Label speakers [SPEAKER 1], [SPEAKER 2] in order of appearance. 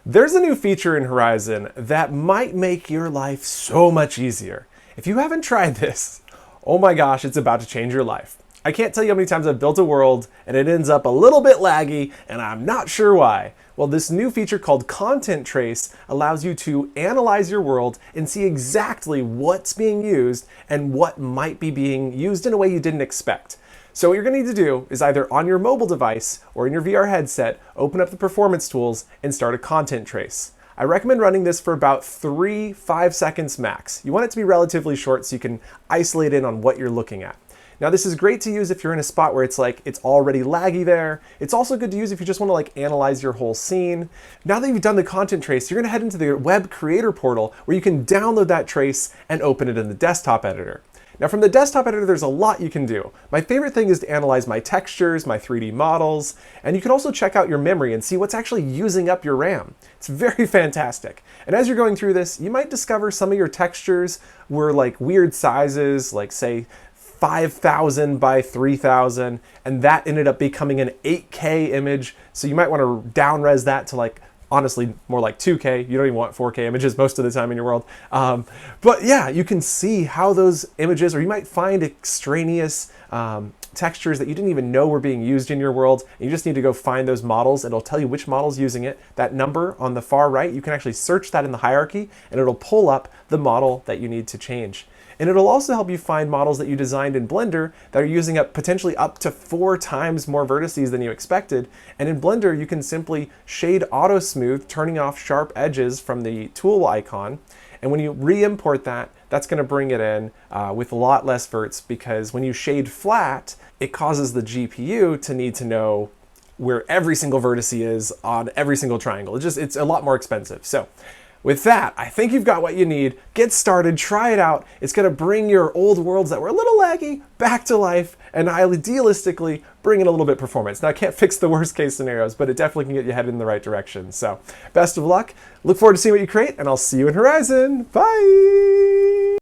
[SPEAKER 1] There's a new feature in Horizon that might make your life so much easier. If you haven't tried this, oh my gosh, it's about to change your life. I can't tell you how many times I've built a world and it ends up a little bit laggy and I'm not sure why. Well, this new feature called Content Trace allows you to analyze your world and see exactly what's being used and what might be being used in a way you didn't expect. So what you're going to need to do is either on your mobile device or in your VR headset, open up the performance tools and start a content trace. I recommend running this for about 3-5 seconds max. You want it to be relatively short so you can isolate in on what you're looking at. Now this is great to use if you're in a spot where it's already laggy there. It's also good to use if you just want to analyze your whole scene. Now that you've done the content trace, you're going to head into the web creator portal where you can download that trace and open it in the desktop editor. Now from the desktop editor, there's a lot you can do. My favorite thing is to analyze my textures, my 3D models, and you can also check out your memory and see what's actually using up your RAM. It's very fantastic. And as you're going through this, you might discover some of your textures were weird sizes, like say 5,000 by 3,000, and that ended up becoming an 8K image. So you might want to down-res that to honestly, more like 2K. You don't even want 4K images most of the time in your world. But yeah, you can see how those images, or you might find extraneous textures that you didn't even know were being used in your world. And you just need to go find those models. It'll tell you which model's using it. That number on the far right, you can actually search that in the hierarchy, and it'll pull up the model that you need to change. And it'll also help you find models that you designed in Blender that are using up potentially up to 4 times more vertices than you expected. And in Blender, you can simply shade auto smooth, turning off sharp edges from the tool icon. And when you re-import that, that's going to bring it in with a lot less verts, because when you shade flat, it causes the GPU to need to know where every single vertex is on every single triangle. It's a lot more expensive. So with that, I think you've got what you need. Get started, try it out. It's going to bring your old worlds that were a little laggy back to life, and idealistically bring in a little bit of performance. Now, I can't fix the worst case scenarios, but it definitely can get you headed in the right direction. So best of luck. Look forward to seeing what you create, and I'll see you in Horizon. Bye!